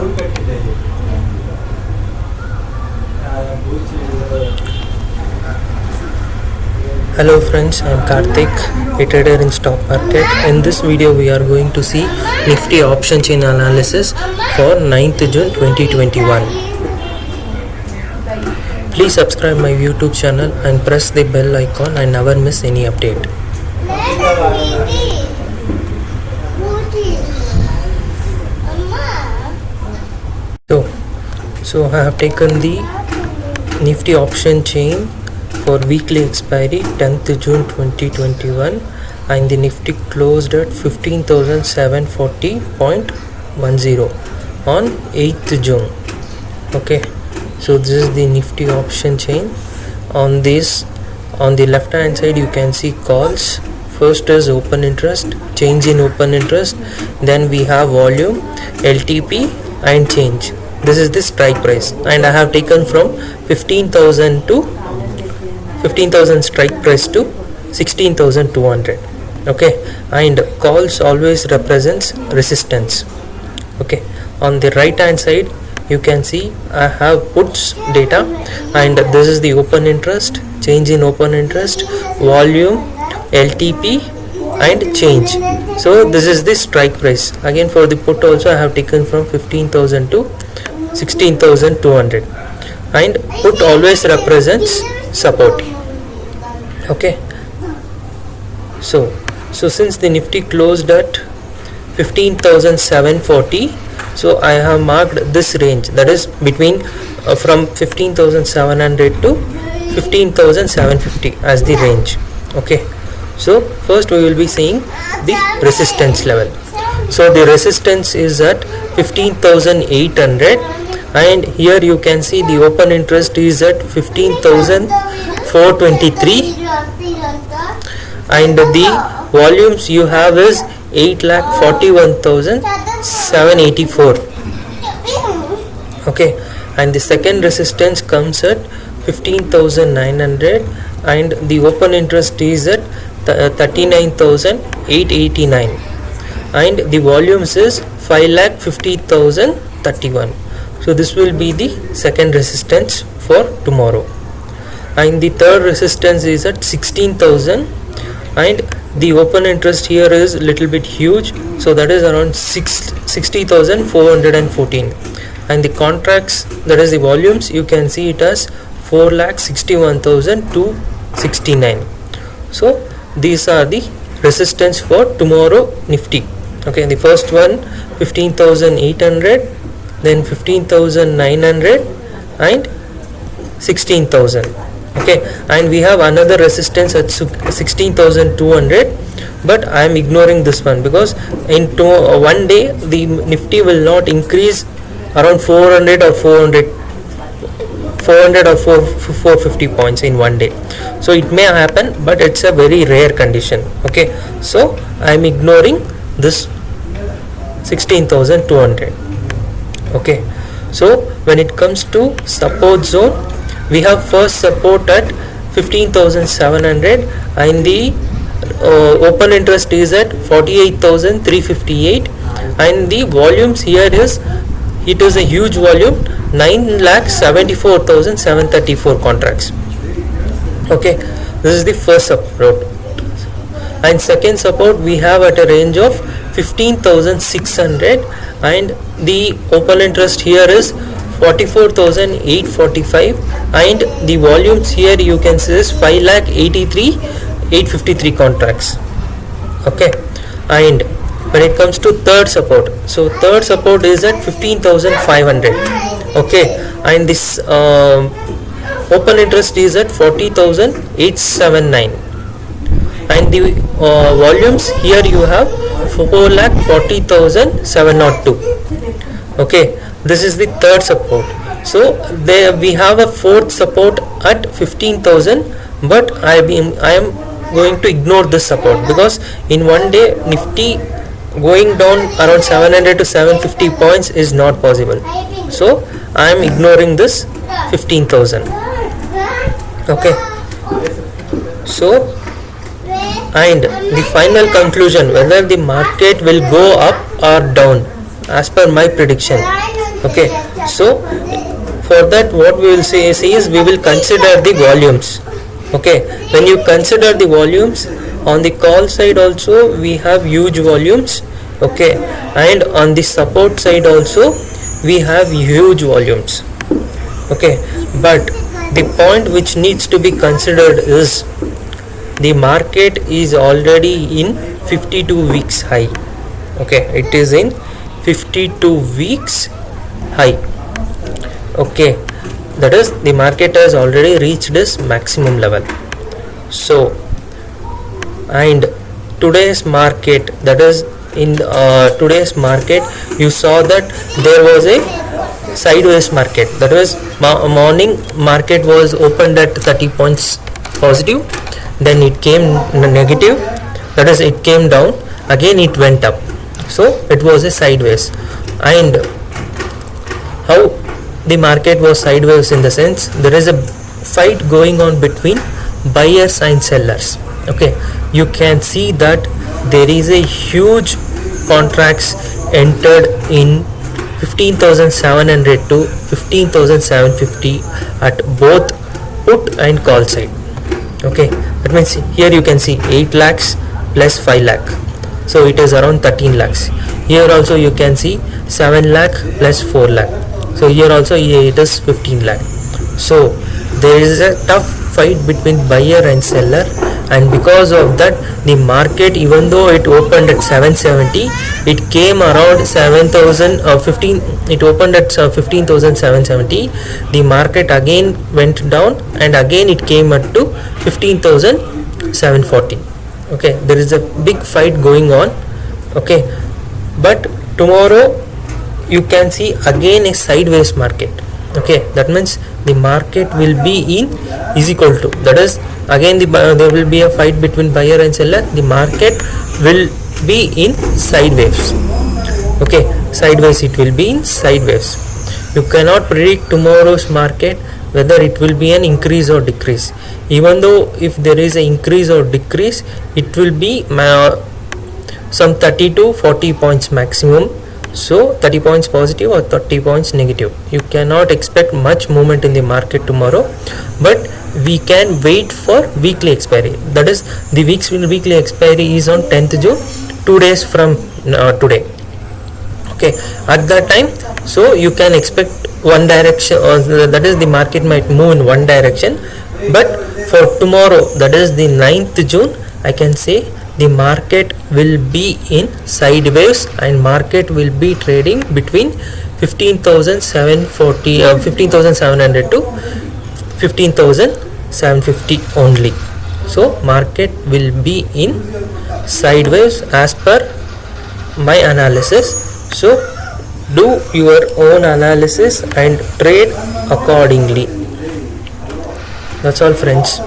Hello friends, I am Karthik, a trader in stock market. In this video we are going to see Nifty option chain analysis for 9th June 2021. Please subscribe my YouTube channel and press the bell icon and never miss any update. So I have taken the Nifty option chain for weekly expiry 10th June 2021 and the Nifty closed at 15,740.10 on 8th June. Okay, so this is the Nifty option chain. On the left hand side you can see calls. First is open interest, change in open interest, then we have volume, LTP and change. This is the strike price and I have taken from 15,000 strike price to 16,200. okay, and calls always represents resistance. Okay, on the right hand side you can see I have puts data and this is the open interest, change in open interest, volume, LTP and change. So this is the strike price. Again for the put also I have taken from 15,000 to 16,200 and put always represents support. Okay, so since the Nifty closed at 15,740, so I have marked this range, that is between from 15,700 to 15,750 as the range. Okay, so first we will be seeing the resistance level. So the resistance is at 15,800 and here you can see the open interest is at 15,423 and the volumes you have is 8,41,784. okay, and the second resistance comes at 15,900 and the open interest is at 39,889 and the volumes is 5,50,031. so this will be the second resistance for tomorrow. And the third resistance is at 16,000 and the open interest here is little bit huge, so that is around 60,414 and the contracts, that is the volumes, you can see it as 4,61,269. so these are the resistance for tomorrow Nifty. Okay, the first one 15,800, then 15,900 and 16,000. okay, and we have another resistance at 16,200, but I am ignoring this one because in one day the Nifty will not increase around 400 or 450 points in one day. So it may happen, but it's a very rare condition. Okay, so I am ignoring this 16,200. okay, so when it comes to support zone, we have first support at 15,700 and the open interest is at 48,358 and the volumes here is, it is a huge volume, 9,74,734 contracts. okay, this is the first support. And second support we have at a range of 15,600 and the open interest here is 44,845 and the volumes here you can see is 5,83,853 contracts. okay, and when it comes to third support, so third support is at 15,500. okay, and this open interest is at 40,879 and the volumes here you have 4,40,702. okay, this is the third support. So there we have a fourth support at 15,000, but I am going to ignore this support because in one day Nifty going down around 700 to 750 points is not possible. So I am ignoring this 15,000. okay, so and the final conclusion whether the market will go up or down as per my prediction. Okay, so for that what we will say is we will consider the volumes. Okay, when you consider the volumes on the call side also we have huge volumes. Okay, and on the support side also we have huge volumes. Okay, but the point which needs to be considered is the market is already in 52 weeks high. Okay, it is in 52 weeks high. Okay, that is the market has already reached its maximum level. So, and today's market, that is in today's market you saw that there was a sideways market. That was morning market was opened at 30 points positive, then it came negative, that is it came down, again it went up, so it was a sideways. And how the market was sideways in the sense there is a fight going on between buyers and sellers. Okay, you can see that there is a huge contracts entered in 15,700 to 15,750 at both put and call side. Okay, that means here you can see 8 lakhs plus 5 lakh, so it is around 13 lakhs. Here also you can see 7 lakh plus 4 lakh, so here also it is 15 lakh. So there is a tough fight between buyer and seller, and because of that the market, even though it opened at 770, it came around 7,000 or 15, it opened at 15,770, the market again went down and again it came up to 15,740. Okay, there is a big fight going on. Okay, but tomorrow you can see again a sideways market. Okay, that means the market will be in is equal to, that is again there will be a fight between buyer and seller, the market will be in sideways. Okay, sideways, it will be in sideways. You cannot predict tomorrow's market whether it will be an increase or decrease. Even though if there is an increase or decrease, it will be some 30 to 40 points maximum. So 30 points positive or 30 points negative. You cannot expect much movement in the market tomorrow, but we can wait for weekly expiry. That is, the weekly expiry is on 10th June, 2 days from today. Okay, at that time, so you can expect one direction, or that is the market might move in one direction. But for tomorrow, that is the 9th June, I can say the market will be in sideways and market will be trading between 15,700 to 15,750 only. So market will be in sideways as per my analysis. So do your own analysis and trade accordingly. That's all, friends.